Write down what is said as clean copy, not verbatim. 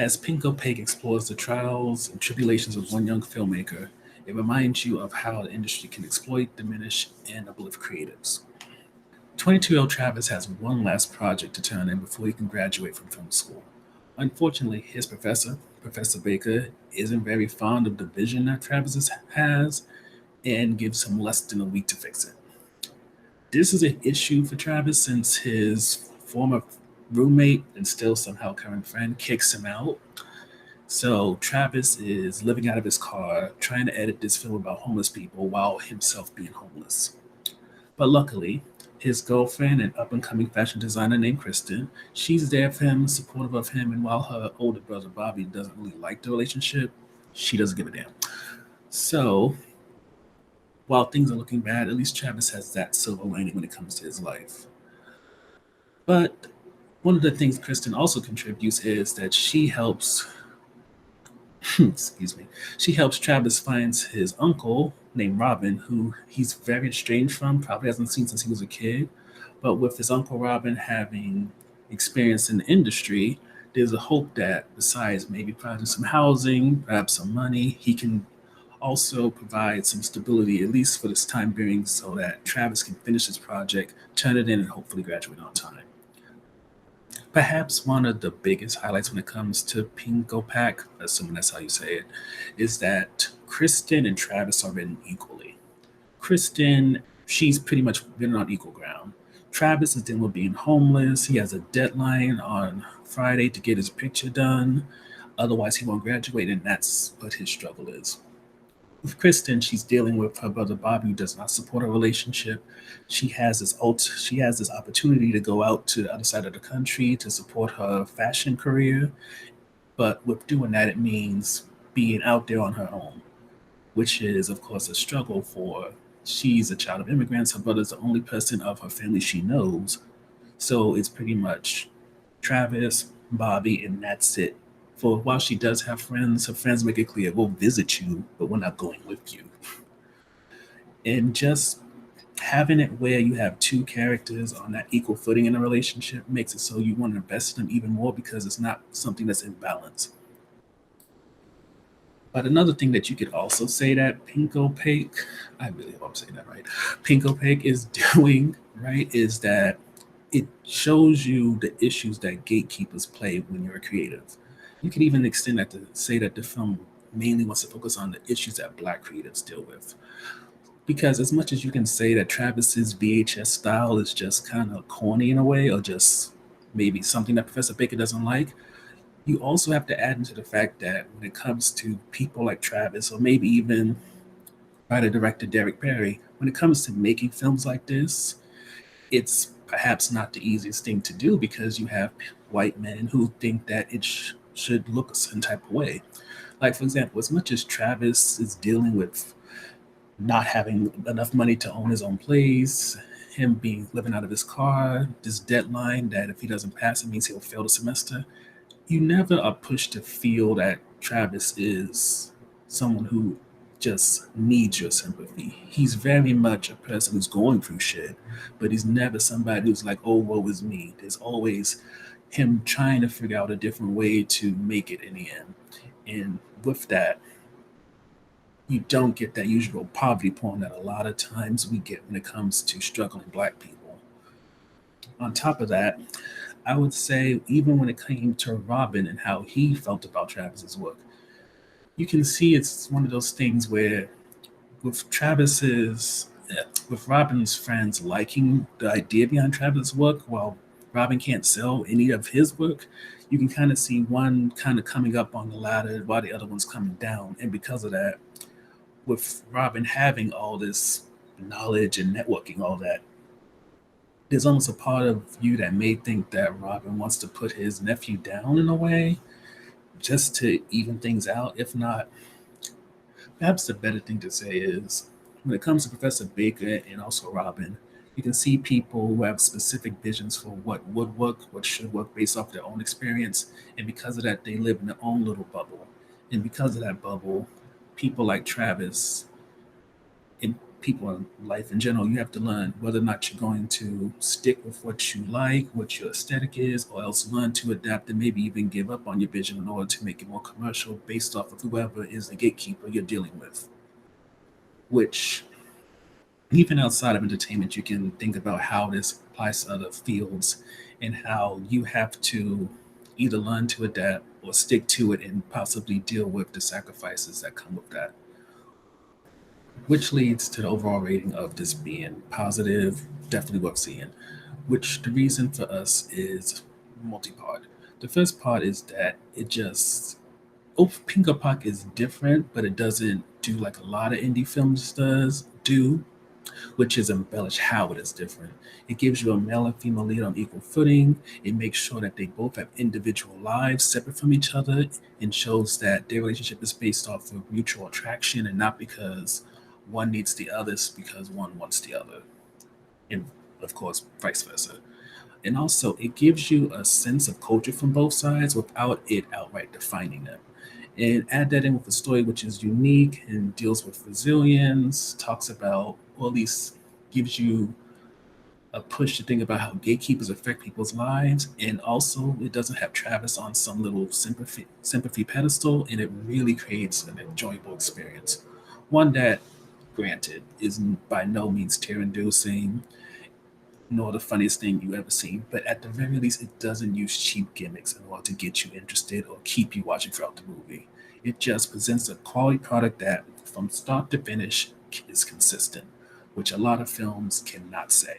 As Pink Opaque explores the trials and tribulations of one young filmmaker, it reminds you of how the industry can exploit, diminish, and uplift creatives. 22-year-old Travis has one last project to turn in before he can graduate from film school. Unfortunately, his professor, Professor Baker, isn't very fond of the vision that has and gives him less than a week to fix it. This is an issue for Travis since his former roommate and still somehow current friend kicks him out. So Travis is living out of his car, trying to edit this film about homeless people while himself being homeless. But luckily, his girlfriend and up and coming fashion designer named Kristen, she's there for him, supportive of him, and while her older brother Bobby doesn't really like the relationship, she doesn't give a damn. So while things are looking bad, at least Travis has that silver lining when it comes to his life. But one of the things Kristen also contributes is that she helps excuse me, she helps Travis find his uncle named Robin, who he's very estranged from, probably hasn't seen since he was a kid. But with his uncle Robin having experience in the industry, there's a hope that besides maybe providing some housing, perhaps some money, he can also provide some stability, at least for this time being, so that Travis can finish his project, turn it in, and hopefully graduate on time. Perhaps one of the biggest highlights when it comes to Pink Opaque, assuming that's how you say it, is that Kristen and Travis are written equally. Kristen, she's pretty much been on equal ground. Travis is dealing with being homeless. He has a deadline on Friday to get his picture done. Otherwise, he won't graduate, and that's what his struggle is. With Kristen, she's dealing with her brother Bobby, who does not support her relationship. She has this opportunity to go out to the other side of the country to support her fashion career, but with doing that, it means being out there on her own, which is, of course, a struggle for. She's a child of immigrants. Her brother's the only person of her family she knows, so it's pretty much Travis, Bobby, and that's it. For while she does have friends, her friends make it clear we'll visit you, but we're not going with you. And just having it where you have two characters on that equal footing in a relationship makes it so you want to invest in them even more because it's not something that's in balance. But another thing that you could also say that Pink Opaque, I really hope I'm saying that right, Pink Opaque is doing, right, is that it shows you the issues that gatekeepers play when you're a creative. You can even extend that to say that the film mainly wants to focus on the issues that black creatives deal with. Because as much as you can say that Travis's VHS style is just kind of corny in a way, or just maybe something that Professor Baker doesn't like, you also have to add into the fact that when it comes to people like Travis, or maybe even writer director Derrick Perry, when it comes to making films like this, it's perhaps not the easiest thing to do because you have white men who think that it should look a certain type of way. Like, for example, as much as Travis is dealing with not having enough money to own his own place, him being living out of his car, this deadline that if he doesn't pass, it means he'll fail the semester. You never are pushed to feel that Travis is someone who just needs your sympathy. He's very much a person who's going through shit, but he's never somebody who's like, oh, woe is me. There's always him trying to figure out a different way to make it in the end. And with that, you don't get that usual poverty porn that a lot of times we get when it comes to struggling black people. On top of that, I would say even when it came to Robin and how he felt about Travis's work, you can see it's one of those things where with with Robin's friends liking the idea behind Travis's work, while Robin can't sell any of his work, you can kind of see one kind of coming up on the ladder while the other one's coming down. And because of that, with Robin having all this knowledge and networking, all that, there's almost a part of you that may think that Robin wants to put his nephew down in a way just to even things out. If not, perhaps the better thing to say is when it comes to Professor Baker and also Robin, you can see people who have specific visions for what would work, what should work based off their own experience. And because of that, they live in their own little bubble. And because of that bubble, people like Travis, it people in life in general, you have to learn whether or not you're going to stick with what you like, what your aesthetic is, or else learn to adapt and maybe even give up on your vision in order to make it more commercial based off of whoever is the gatekeeper you're dealing with. Which, even outside of entertainment, you can think about how this applies to other fields and how you have to either learn to adapt or stick to it and possibly deal with the sacrifices that come with that, which leads to the overall rating of this being positive, definitely worth seeing. Which the reason for us is multi-part. The first part is that it just Pink Opaque is different, but it doesn't do like a lot of indie films does do, which is embellish how it is different. It gives you a male and female lead on equal footing. It makes sure that they both have individual lives separate from each other and shows that their relationship is based off of mutual attraction and not because one needs the other, it's because one wants the other. And of course, vice versa. And also, it gives you a sense of culture from both sides without it outright defining them. And add that in with a story which is unique and deals with resilience, talks about, or at least gives you a push to think about how gatekeepers affect people's lives. And also, it doesn't have Travis on some little sympathy pedestal, and it really creates an enjoyable experience. One that, granted, is by no means tear inducing nor the funniest thing you ever seen, but at the very least, it doesn't use cheap gimmicks in order to get you interested or keep you watching throughout the movie. It just presents a quality product that, from start to finish, is consistent, which a lot of films cannot say.